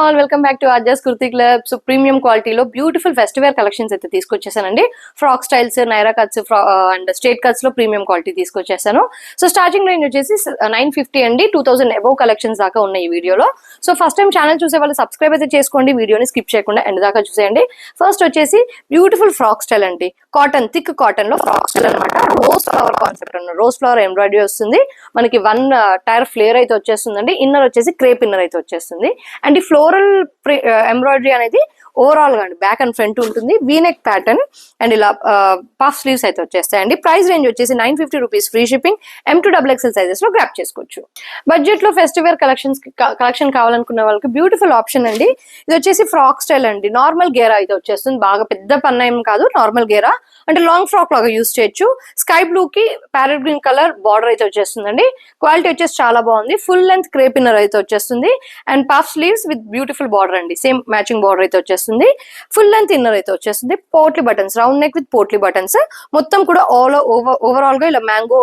All welcome back to Aarja's kurti club. So premium క్వాలిటీలో beautiful festival collections అయితే తీసుకొచ్చేసానండి. Frock styles, Naira cuts and straight cuts లో premium quality తీసుకొచ్చేసాను. So starting range వచ్చేసి 950 అండి. 2000 అబౌవ్ కలెక్షన్స్ దాకా ఉన్నాయి ఈ వీడియోలో. సో ఫస్ట్ టైం ఛానల్ చూసే వాళ్ళు సబ్స్క్రైబ్ అయితే చేసుకోండి, వీడియోని స్కిప్ చేయకుండా ఎండ్ దాకా చూసేయండి. ఫస్ట్ వచ్చేసి బ్యూటిఫుల్ ఫ్రాక్ స్టైల్ అండి. కాటన్, థిక్ కాటన్ లో ఫ్రాక్ స్టైల్ అనమాట. రోజ్ ఫ్లవర్ కాన్సెప్ట్ అన్న రోజ్ ఫ్లవర్ ఎంబ్రాయిడరీ వస్తుంది మనకి. 1 టైర్ ఫ్లేర్ అయితే వచ్చేస్తుందండి. ఇన్నర్ వచ్చేసి క్రేప్ ఇన్నర్ అయితే వచ్చేస్తుంది. అండ్ ఈ ఫ్లోరల్ ఎంబ్రాయిడరీ అనేది ఓవరాల్ గా అండి బ్యాక్ అండ్ ఫ్రంట్ ఉంటుంది. వీనెక్ ప్యాటర్న్ అండ్ ఇలా పఫ్ స్లీవ్స్ అయితే వచ్చేస్తాయండి. ప్రైస్ రేంజ్ వచ్చేసి 950 rupees, free shipping. M2XXL sizes లో గ్రాప్ చేసుకోవచ్చు. బడ్జెట్ లో ఫెస్టివల్ కలెక్షన్ కావాలనుకున్న వాళ్ళకి బ్యూటిఫుల్ ఆప్షన్ అండి. ఇది వచ్చేసి ఫ్రాక్ స్టైల్ అండి. నార్మల్ గేరా అయితే వచ్చేస్తుంది. బాగా పెద్ద పన్న ఏం కాదు, నార్మల్ గేరా అంటే లాంగ్ ఫ్రాక్ లాగా యూజ్ చేయొచ్చు. స్కై బ్లూ కి ప్యారెట్ గ్రీన్ కలర్ బార్డర్ అయితే వచ్చేస్తుందండి. క్వాలిటీ వచ్చేసి చాలా బాగుంది. ఫుల్ లెంత్ క్రేప్ ఇన్నర్ అయితే వచ్చేస్తుంది and puff sleeves with beautiful border అండి. సేమ్ మ్యాచింగ్ బార్డర్ అయితే వచ్చేస్తుంది. ఫుల్ లెంత్ ఇన్నర్ అయితే వచ్చేస్తుంది. Potli buttons, round neck with potli buttons. మొత్తం కూడా ఓవరాల్ గా ఇలా మ్యాంగో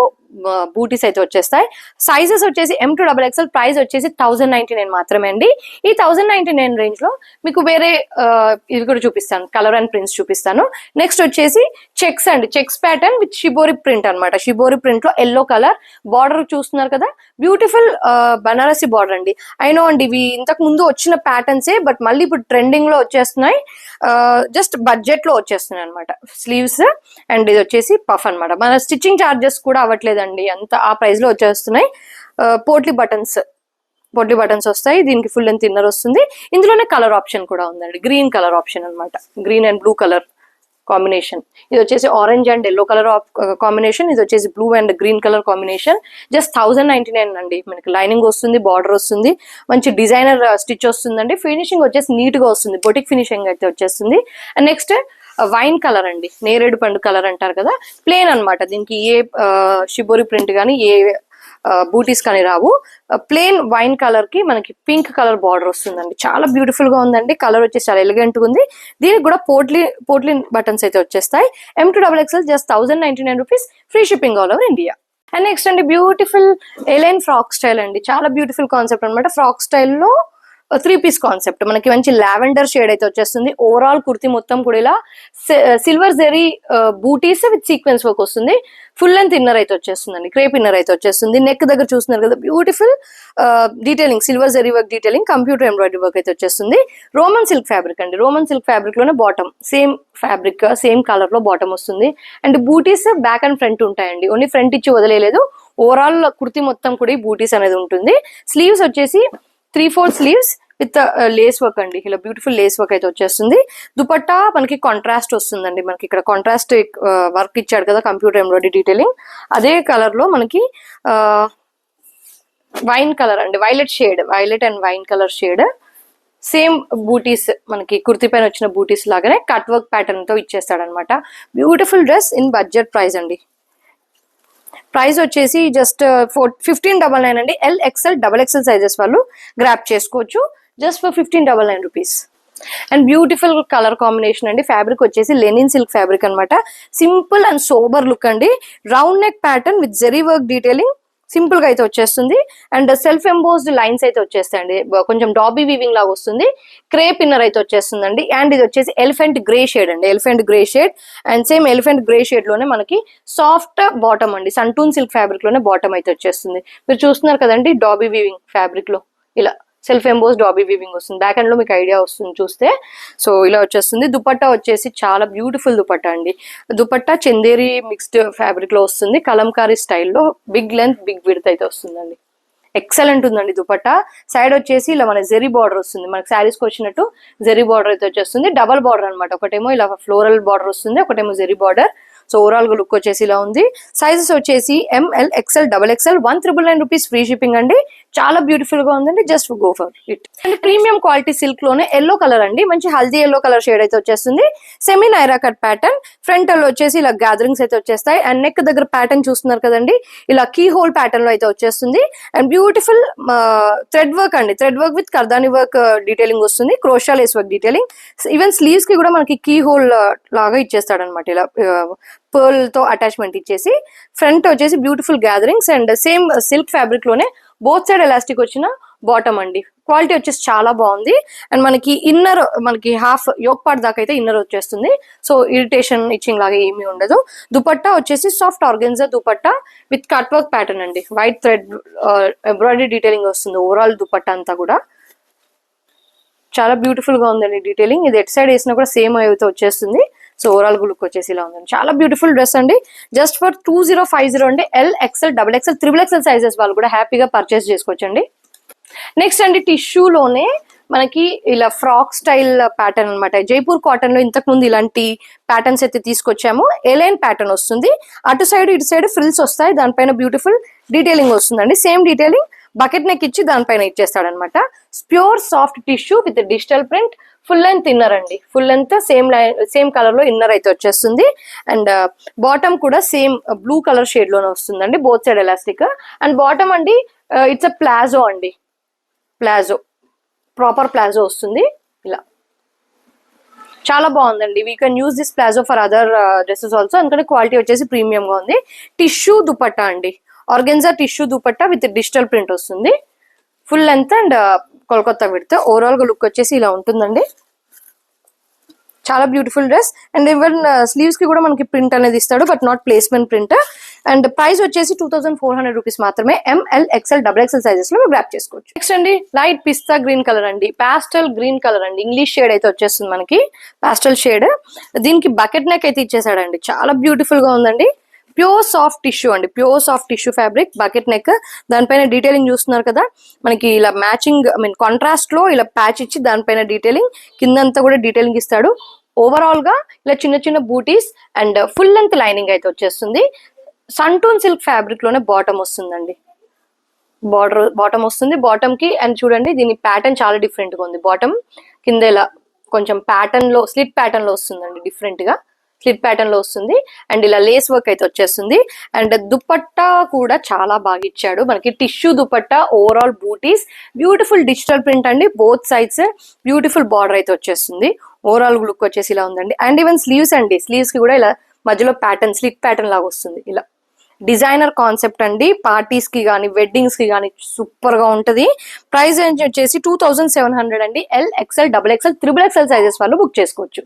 బూటీస్ అయితే వచ్చేస్తాయి. సైజెస్ వచ్చేసి M2XXL. ప్రైస్ వచ్చేసి 1099 మాత్రమే అండి. ఈ 1099 రేంజ్ లో మీకు వేరే ఇది కూడా చూపిస్తాను, కలర్ అండ్ ప్రింట్స్ చూపిస్తాను. నెక్స్ట్ వచ్చేసి చెక్స్ అండి. Checks pattern with shibori print అనమాట. షిబోరి ప్రింట్ లో ఎల్లో కలర్ బార్డర్ చూస్తున్నారు కదా, బ్యూటిఫుల్ బనారసి బార్డర్ అండి. అయినో అండి ఇవి ఇంతకు ముందు వచ్చిన ప్యాటర్న్సే, బట్ మళ్ళీ ఇప్పుడు ట్రెండింగ్ లో వచ్చేస్తున్నాయి. జస్ట్ బడ్జెట్ లో వచ్చేస్తున్నాయి అనమాట. స్లీవ్స్ అండ్ ఇది వచ్చేసి పఫ్ అనమాట. మన స్టిచ్చింగ్ చార్జెస్ కూడా అవ్వట్లేదు అండి, అంత ఆ ప్రైస్ లో వచ్చేస్తున్నాయి. పోట్లీ బటన్స్ వస్తాయి. దీనికి ఫుల్ లెంత్ ఇన్నర్ వస్తుంది. ఇందులోనే కలర్ ఆప్షన్ కూడా ఉందండి. గ్రీన్ కలర్ ఆప్షన్ అనమాట. Green and blue colour combination. ఇది వచ్చేసి orange and yellow colour combination. ఇది వచ్చేసి blue and green colour combination. Just 1099 అండి. మనకి లైనింగ్ వస్తుంది, బార్డర్ వస్తుంది, మంచి డిజైనర్ స్టిచ్ వస్తుందండి. ఫినిషింగ్ వచ్చేసి నీట్ గా వస్తుంది, బొటిక్ ఫినిషింగ్ అయితే వచ్చేస్తుంది. అండ్ నెక్స్ట్ వైన్ కలర్ అండి. నేరేడు పండు కలర్ అంటారు కదా, ప్లేన్ అనమాట. దీనికి ఏ షిబోరి ప్రింట్ కానీ ఏ బూటీస్ కానీ రావు. ప్లేన్ వైన్ కలర్ కి మనకి పింక్ కలర్ బార్డర్ వస్తుందండి. చాలా బ్యూటిఫుల్ గా ఉందండి. కలర్ వచ్చేసి చాలా ఎలిగెంట్ గా ఉంది. దీనికి కూడా పోట్లీ బటన్స్ అయితే వచ్చేస్తాయి. M2XXL just 1099 rupees, free shipping all over India. And next అండి బ్యూటిఫుల్ ఎలైన్ ఫ్రాక్ స్టైల్ అండి. చాలా బ్యూటిఫుల్ కాన్సెప్ట్ అనమాట. ఫ్రాక్ స్టైల్లో 3 పీస్ కాన్సెప్ట్. మనకి మంచి లావెండర్ షేడ్ అయితే వచ్చేస్తుంది. ఓవరాల్ కుర్తి మొత్తం కూడా ఇలా సిల్వర్ జెరీ బూటీస్ విత్ సీక్వెన్స్ వర్క్ వస్తుంది. ఫుల్ లెంత్ ఇన్నర్ అయితే వచ్చేస్తుందండి. క్రేప్ ఇన్నర్ అయితే వచ్చేస్తుంది. నెక్ దగ్గర చూస్తున్నారు కదా, beautiful detailing, silver zari work detailing, computer embroidery work అయితే వచ్చేస్తుంది. రోమన్ సిల్క్ ఫ్యాబ్రిక్ అండి. రోమన్ సిల్క్ ఫ్యాబ్రిక్ లోనే bottom, same fabric same colour లో బాటమ్ వస్తుంది. అండ్ బూటీస్ బ్యాక్ అండ్ ఫ్రంట్ ఉంటాయండి. ఓన్లీ ఫ్రంట్ ఇచ్చి వదిలేదు. ఓవరాల్ కుర్తి మొత్తం కూడా ఈ బూటీస్ అనేది ఉంటుంది. స్లీవ్స్ వచ్చేసి 3/4 స్లీవ్స్ విత్ లేస్ వర్క్ అండి. ఇలా బ్యూటిఫుల్ లేస్ వర్క్ అయితే వచ్చేస్తుంది. దుపట్టా మనకి కాంట్రాస్ట్ వస్తుందండి. మనకి ఇక్కడ కాంట్రాస్ట్ వర్క్ ఇచ్చాడు కదా, కంప్యూటర్ ఎంబ్రాయిడరీ డీటెయిలింగ్. అదే కలర్ లో మనకి వైన్ కలర్ అండి, violet and wine colour shade. Same booties మనకి కుర్తి పైన వచ్చిన బూటీస్ లాగానే కట్ వర్క్ ప్యాటర్న్ తో ఇచ్చేస్తాడనమాట. Beautiful dress in budget price అండి. ప్రైస్ వచ్చేసి జస్ట్ 1599 అండి. LXL, XXL సైజెస్ వాళ్ళు గ్రాప్ చేసుకోవచ్చు just for 1599 rupees. And beautiful colour combination అండి. ఫ్యాబ్రిక్ వచ్చేసి లెనిన్ సిల్క్ ఫ్యాబ్రిక్ అనమాట. సింపుల్ అండ్ సోబర్ లుక్ అండి. Round neck pattern with zari work detailing simple గా అయితే వచ్చేస్తుంది. అండ్ సెల్ఫ్ ఎంబోస్డ్ లైన్స్ అయితే వచ్చేస్తాయండి. కొంచెం డాబీ వీవింగ్ లాగా వస్తుంది. క్రేప్ ఇన్నర్ అయితే వచ్చేస్తుందండి. అండ్ ఇది వచ్చేసి ఎలిఫెంట్ గ్రే షేడ్ అండి. Elephant grey shade and same elephant grey shade లోనే మనకి సాఫ్ట్ బాటమ్ అండి. సంటూన్ సిల్క్ ఫ్యాబ్రిక్ లోనే బాటమ్ అయితే వచ్చేస్తుంది. మీరు చూస్తున్నారు కదండి, డాబీ వీవింగ్ ఫ్యాబ్రిక్ లో ఇలా సెల్ఫ్ ఎంబోస్ డాబీ వీవింగ్ వస్తుంది. బ్యాక్ అండ్ లో మీకు ఐడియా వస్తుంది చూస్తే. సో ఇలా వచ్చేస్తుంది. దుపట్టా వచ్చేసి చాలా బ్యూటిఫుల్ దుపట్టా అండి. దుపట్టా చందేరి మిక్స్డ్ ఫ్యాబ్రిక్ లో వస్తుంది. కలంకారీ స్టైల్లో బిగ్ లెంత్ బిగ్ విడ్త్ అయితే వస్తుందండి. ఎక్సలెంట్ ఉందండి దుపట్టా. సైడ్ వచ్చేసి ఇలా మన జెరీ బార్డర్ వస్తుంది. మనకి శారీస్ కి వచ్చినట్టు జెరీ బార్డర్ అయితే వచ్చేస్తుంది. డబల్ బార్డర్ అనమాట. ఒకటేమో ఇలా ఫ్లోరల్ బార్డర్ వస్తుంది, ఒకటేమో జెరీ బార్డర్. సో ఓవరాల్ గా లుక్ వచ్చేసి ఇలా ఉంది. సైజెస్ వచ్చేసి ML, XL, XXL. 1999 rupees, free shipping అండి. చాలా బ్యూటిఫుల్ గా ఉందండి. Just go for it. And premium quality silk లోనే ఎల్లో కలర్ అండి. మంచి హల్దీ ఎల్లో కలర్ షేడ్ అయితే వచ్చేస్తుంది. Semi Naira cut pattern. Front లో వచ్చేసి ఇలా గ్యాదరింగ్స్ అయితే వచ్చేస్తాయి. అండ్ నెక్ దగ్గర ప్యాటర్న్ చూస్తున్నారు కదండి, ఇలా కీ హోల్ ప్యాటర్న్ లో అయితే వచ్చేస్తుంది. అండ్ బ్యూటిఫుల్ థ్రెడ్ వర్క్ అండి. Thread work with kardani work detailing వస్తుంది. Crochet lace work detailing. Even sleeves కి కూడా మనకి కీ హోల్ లాగా ఇచ్చేస్తాడు అనమాట. ఇలా పర్ల్ తో అటాచ్మెంట్ ఇచ్చేసి ఫ్రంట్ వచ్చేసి beautiful gatherings and same silk fabric లోనే బోత్ సైడ్ ఎలాస్టిక్ వచ్చిన బాటమ్ అండి. క్వాలిటీ వచ్చేసి చాలా బాగుంది. అండ్ మనకి హాఫ్ యోక్ పార్ట్ దాకా అయితే ఇన్నర్ వచ్చేస్తుంది. సో ఇరిటేషన్ ఇచ్చింగ్ లాగా ఏమీ ఉండదు. దుపట్టా వచ్చేసి soft organza dupatta with cut work pattern అండి. వైట్ థ్రెడ్ ఎంబ్రాయిడరీ డీటెయిలింగ్ వస్తుంది ఓవరాల్ దుపట్టా అంతా కూడా. చాలా బ్యూటిఫుల్ గా ఉందండి డీటెయిలింగ్. ఇది ఎట్ సైడ్ వేసినా కూడా సేమ్ అయితే వచ్చేస్తుంది. సో ఓవరాల్ లుక్ వచ్చేసి ఇలా ఉందండి. చాలా బ్యూటిఫుల్ డ్రెస్ అండి. జస్ట్ ఫర్ 2050 అండి. XL, XXL, XXL సైజెస్ వాళ్ళు కూడా హ్యాపీగా పర్చేస్ చేసుకోవచ్చండి. నెక్స్ట్ అండి టిష్యూలోనే మనకి ఇలా ఫ్రాక్ స్టైల్ ప్యాటర్న్ అనమాట. జైపూర్ కాటన్ లో ఇంతకు ముందు ఇలాంటి ప్యాటర్న్స్ అయితే తీసుకొచ్చాము. ఎలైన్ ప్యాటర్న్ వస్తుంది. అటు సైడ్ ఇటు సైడ్ ఫ్రిల్స్ వస్తాయి. దానిపైన బ్యూటిఫుల్ డీటెయిలింగ్ వస్తుందండి. సేమ్ డీటెయిలింగ్ బకెట్ నెక్ ఇచ్చి దానిపైన ఇచ్చేస్తాడనమాట. Pure soft tissue with digital print. Full length inner అండి. ఫుల్ లెంత్ సేమ్ కలర్ లో ఇన్నర్ అయితే వచ్చేస్తుంది. అండ్ బాటమ్ కూడా సేమ్ బ్లూ కలర్ షేడ్ లోనే వస్తుందండి. Both side elastic. And bottom అండి ఇట్స్ అ ప్లాజో అండి. ప్లాజో ప్రాపర్ ప్లాజో వస్తుంది ఇలా. చాలా బాగుందండి. We can use this palazzo for other dresses also. ఎందుకంటే క్వాలిటీ వచ్చేసి ప్రీమియం గా ఉంది. టిష్యూ దుపట్టా అండి. Organza tissue dupatta with digital print వస్తుంది. Full length and Kolkata width. Overall గా లుక్ వచ్చేసి ఇలా ఉంటుందండి. చాలా beautiful dress. And even sleeves కి కూడా మనకి ప్రింట్ అనేది ఇస్తాడు, but not placement print. And price వచ్చేసి 2400 రూపీస్ మాత్రమే. ML, XL, XXL సైజెస్ లో గ్రాప్ చేసుకోవచ్చు. నెక్స్ట్ అండి లైట్ పిస్తా గ్రీన్ కలర్ అండి. పాస్టల్ గ్రీన్ కలర్ అండి. ఇంగ్లీష్ షేడ్ అయితే వచ్చేస్తుంది మనకి. పాస్టల్ షేడ్. దీనికి బకెట్ నెక్ అయితే ఇచ్చేసాడండి. చాలా బ్యూటిఫుల్ గా ఉందండి. ప్యూర్ సాఫ్ట్ టిష్యూ అండి. Pure soft tissue fabric. Bucket neck. దానిపైన డీటెయిలింగ్ చూస్తున్నారు కదా మనకి. ఇలా మ్యాచింగ్ కాంట్రాస్ట్ లో ఇలా ప్యాచ్ ఇచ్చి దానిపైన డీటెయిలింగ్, కిందంతా కూడా డీటెయిలింగ్ ఇస్తాడు. ఓవరాల్ గా ఇలా చిన్న చిన్న బూటీస్ అండ్ ఫుల్ లెంత్ లైనింగ్ అయితే వచ్చేస్తుంది. సంటూన్ సిల్క్ ఫ్యాబ్రిక్ లోనే బాటమ్ వస్తుందండి. బాటమ్ వస్తుంది. బాటమ్ కి అండ్ చూడండి దీని ప్యాటర్న్ చాలా డిఫరెంట్ గా ఉంది. బాటమ్ కింద ఇలా కొంచెం ప్యాటర్న్ లో స్లిట్ ప్యాటర్న్ లో వస్తుందండి. డిఫరెంట్ గా స్లిట్ ప్యాటర్న్ లో వస్తుంది. అండ్ ఇలా లేస్ వర్క్ అయితే వచ్చేస్తుంది. అండ్ దుపట్టా కూడా చాలా బాగా ఇచ్చాడు మనకి. టిష్యూ దుపట్టా, ఓవరాల్ బూటీస్, బ్యూటిఫుల్ డిజిటల్ ప్రింట్ అండి. బోత్ సైడ్స్ బ్యూటిఫుల్ బార్డర్ అయితే వచ్చేస్తుంది. ఓవరాల్ లుక్ వచ్చేసి ఇలా ఉందండి. అండ్ ఈవెన్ స్లీవ్స్ అండి. స్లీవ్స్ కి కూడా ఇలా మధ్యలో ప్యాటర్న్ స్లిట్ ప్యాటర్న్ లాగా వస్తుంది. ఇలా డిజైనర్ కాన్సెప్ట్ అండి. పార్టీస్ కి కానీ వెడ్డింగ్స్ కి కానీ సూపర్ గా ఉంటది. ప్రైస్ రేంజ్ వచ్చేసి 2700 అండి. L, XL, XXL, XXL sizes వాళ్ళు బుక్ చేసుకోవచ్చు.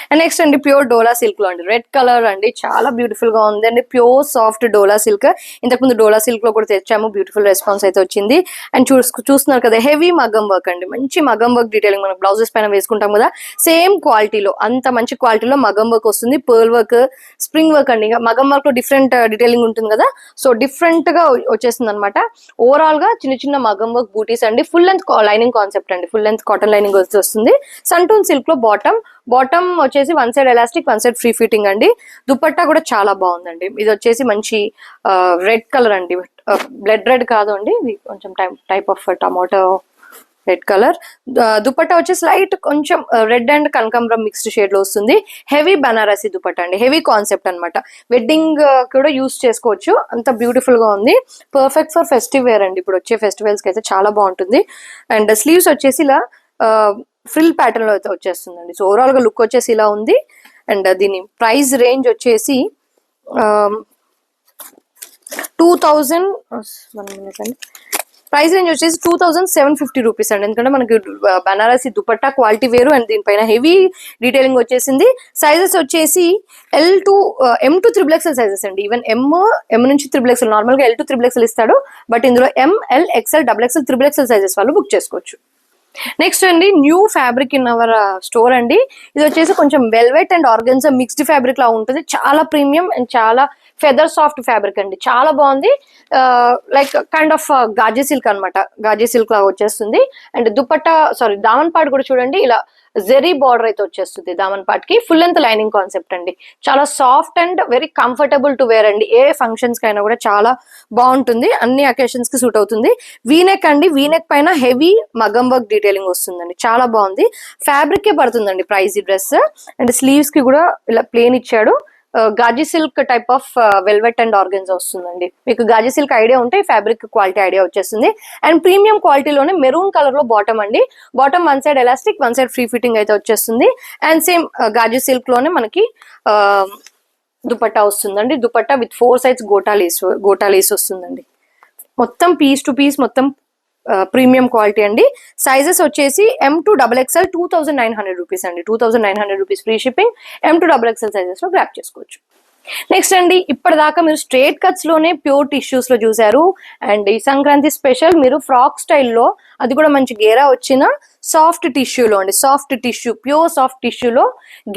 అండ్ నెక్స్ట్ అండి ప్యూర్ డోలా సిల్క్ లో అండి. రెడ్ కలర్ అండి. చాలా బ్యూటిఫుల్ గా ఉంది అండి. ప్యూర్ సాఫ్ట్ డోలా సిల్క్. ఇంతకుముందు డోలా సిల్క్ లో కూడా తెచ్చాము. బ్యూటిఫుల్ రెస్పాన్స్ అయితే వచ్చింది. అండ్ చూస్తున్నారు కదా హెవీ మగ్గం వర్క్ అండి. మంచి మగ్గం వర్క్ డీటెయిలింగ్ మనం బ్లౌజెస్ పైన వేసుకుంటాం కదా, సేమ్ క్వాలిటీలో అంత మంచి క్వాలిటీలో మగ్గం వర్క్ వస్తుంది. పర్ల్ వర్క్, స్ప్రింగ్ వర్క్ అండి. మగ్గం వర్క్ లో డిఫరెంట్ డీటెయిలింగ్ ఉంటుంది కదా, సో డిఫరెంట్ గా వచ్చేస్తుంది అనమాట. ఓవరాల్ గా చిన్న చిన్న మగ్గం వర్క్ బూటీస్ అండి. ఫుల్ లెంత్ లైనింగ్ కాన్సెప్ట్ అండి. ఫుల్ లెంత్ కాటన్ లైనింగ్ వస్తుంది. సంటూన్ సిల్క్ లో బాటమ్ వచ్చేసి one side elastic, one side free fitting అండి. దుపట్టా కూడా చాలా బాగుందండి. ఇది వచ్చేసి మంచి రెడ్ కలర్ అండి. బ్లడ్ రెడ్ కాదు అండి, ఇది కొంచెం type of tomato red colour. Dupatta వచ్చేసి లైట్ కొంచెం రెడ్ అండ్ కనకాంబరం మిక్స్డ్ షేడ్ లో వస్తుంది. హెవీ బనారసి దుపట్టా అండి. హెవీ కాన్సెప్ట్ అనమాట. వెడ్డింగ్ కూడా యూస్ చేసుకోవచ్చు. అంత బ్యూటిఫుల్ గా ఉంది. పర్ఫెక్ట్ ఫర్ ఫెస్టివ్ వేర్ అండి. ఇప్పుడు వచ్చే ఫెస్టివల్స్ కి అయితే చాలా బాగుంటుంది. అండ్ స్లీవ్స్ వచ్చేసి ఇలా ఫ్రిల్ ప్యాటర్న్ లో అయితే వచ్చేస్తుందండి. సో ఓవరాల్ గా లుక్ వచ్చేసి ఇలా ఉంది. అండ్ దీని ప్రైస్ రేంజ్ వచ్చేసి 2000 అండి. ప్రైస్ రేంజ్ వచ్చేసి 2750 రూపీస్ అండి. ఎందుకంటే మనకి బనారసి దుపట్టా క్వాలిటీ వేరు అండ్ దీనిపైన హెవీ డీటెయిలింగ్ వచ్చేసింది. సైజెస్ వచ్చేసి L to M to XXL sizes అండి. ఈవెన్ M నుంచి XXL. నార్మల్ గా L to XXL ఇస్తాడు, బట్ ఇందులో ML, XL, XXL సైజెస్ వాళ్ళు బుక్ చేసుకోవచ్చు. నెక్స్ట్ అండి new fabric in our store అండి. ఇది వచ్చేసి కొంచెం velvet and organza mixed fabric లా ఉంటుంది. చాలా ప్రీమియం అండ్ చాలా ఫెదర్ సాఫ్ట్ ఫ్యాబ్రిక్ అండి. చాలా బాగుంది. Like kind of Ghazi silk అనమాట. గాజీ సిల్క్ లాగా వచ్చేస్తుంది. అండ్ దుపట్టా దామన్ పార్ట్ కూడా చూడండి ఇలా జెరీ బార్డర్ అయితే వచ్చేస్తుంది దామన్ పార్ట్ కి. ఫుల్ లెంత్ లైనింగ్ కాన్సెప్ట్ అండి. చాలా soft and very comfortable to wear అండి. ఏ ఫంక్షన్స్ కైనా కూడా చాలా బాగుంటుంది. అన్ని అకేషన్స్ కి సూట్ అవుతుంది. వీనెక్ అండి. వీనెక్ పైన హెవీ మగం వర్క్ డీటెయిలింగ్ వస్తుందండి. చాలా బాగుంది. ఫ్యాబ్రిక్ కే పడుతుందండి ప్రైస్ ఈ డ్రెస్. అండ్ స్లీవ్స్ కి కూడా ఇలా ప్లేన్ ఇచ్చాడు. గాజీ silk type of velvet and organza వస్తుందండి. మీకు గాజీ సిల్క్ ఐడియా ఉంటే ఫ్యాబ్రిక్ క్వాలిటీ ఐడియా వచ్చేస్తుంది. అండ్ ప్రీమియం క్వాలిటీలోనే మెరూన్ కలర్ లో బాటమ్ అండి. Bottom one side elastic, one side free fitting అయితే వచ్చేస్తుంది. అండ్ సేమ్ గాజీ సిల్క్ లోనే మనకి దుపట్టా వస్తుందండి. Dupatta with 4 sides gota lace వస్తుందండి. మొత్తం పీస్ టు పీస్ మొత్తం ప్రీమియం క్వాలిటీ అండి. సైజెస్ వచ్చేసి M2XXL 2900 రూపీస్ అండి. 2900 rupees free shipping. M2XXL sizes లో గ్రాప్ చేసుకోవచ్చు. నెక్స్ట్ అండి, ఇప్పటిదాకా మీరు స్ట్రేట్ కట్స్ లోనే ప్యూర్ టిష్యూస్ లో చూసారు. అండ్ ఈ సంక్రాంతి స్పెషల్ మీరు ఫ్రాక్ స్టైల్లో, అది కూడా మంచి గేరా వచ్చిన సాఫ్ట్ టిష్యూలో అండి, సాఫ్ట్ టిష్యూ, ప్యూర్ సాఫ్ట్ టిష్యూలో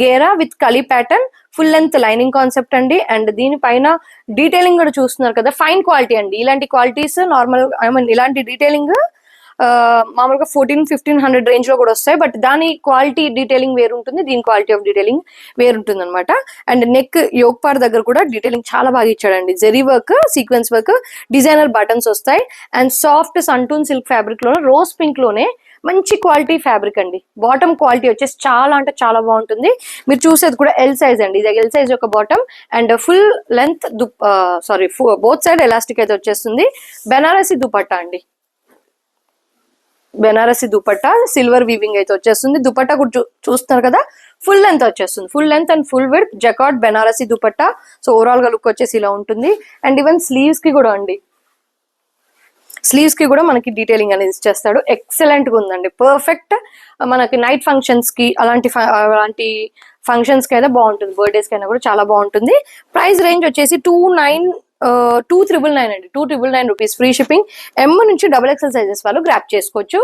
గేరా విత్ కలీ pattern, full length lining concept అండి. అండ్ దీనిపైన డీటెయిలింగ్ కూడా చూస్తున్నారు కదా, ఫైన్ క్వాలిటీ అండి. ఇలాంటి క్వాలిటీస్ నార్మల్, ఐ మీన్ ఇలాంటి డీటెయిలింగ్ మామూలుగా 1400-1500 రేంజ్ లో కూడా వస్తాయి. బట్ దాని క్వాలిటీ డీటెయిలింగ్ వేరు ఉంటుంది, దీని క్వాలిటీ ఆఫ్ డీటెయిలింగ్ వేరు ఉంటుంది అనమాట. అండ్ నెక్ యోక్ పార్ట్ దగ్గర కూడా డీటెయిలింగ్ చాలా బాగా ఇచ్చాడండి. Zari work, sequence work, designer buttons వస్తాయి. అండ్ సాఫ్ట్ సంటూన్ సిల్క్ ఫ్యాబ్రిక్ లో, రోజ్ పింక్ లోనే మంచి క్వాలిటీ ఫ్యాబ్రిక్ అండి. బాటమ్ క్వాలిటీ వచ్చేసి చాలా అంటే చాలా బాగుంటుంది. మీరు చూసేది కూడా ఎల్ సైజ్ అండి, ఇది ఎల్ సైజ్ యొక్క bottom. And full length both side elastic అయితే వచ్చేస్తుంది. బెనారసి దుపట్టా అండి, బెనారసి దుపట్టా సిల్వర్ వీవింగ్ అయితే వచ్చేస్తుంది. దుపట్టా కూడా చూస్తున్నారు కదా, ఫుల్ లెంత్ వచ్చేస్తుంది. Full length and full width jacquard Banarasi dupatta. So overall గా లుక్ వచ్చేసి ఇలా ఉంటుంది. అండ్ ఈవెన్ స్లీవ్స్ కి కూడా అండి, స్లీవ్స్ కి కూడా మనకి డీటెయిలింగ్ అనేది ఇచ్చేస్తాడు. ఎక్సలెంట్ గా ఉందండి, పర్ఫెక్ట్. మనకి నైట్ ఫంక్షన్స్ కి, అలాంటి ఫంక్షన్స్ కి అయితే బాగుంటుంది, బర్త్డేస్ కి అయినా కూడా చాలా బాగుంటుంది. ప్రైస్ రేంజ్ వచ్చేసి 2,999 అండి, 2,999 రూపీస్ ఫ్రీ షిప్పింగ్. M నుంచి XXL సైజెస్ వాళ్ళు గ్రాప్ చేసుకోవచ్చు.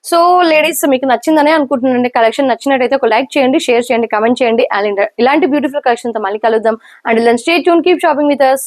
సో లేడీస్, మీకు నచ్చిందనే అనుకుంటున్నానండి. కలెక్షన్ నచ్చినట్టయితే ఒక లైక్ చేయండి, షేర్ చేయండి, కమెంట్ చేయండి. అండ్ ఇలాంటి బ్యూటిఫుల్ కలెక్షన్ తో మళ్ళీ కలుద్దాం. And stay tune, keep shopping with us.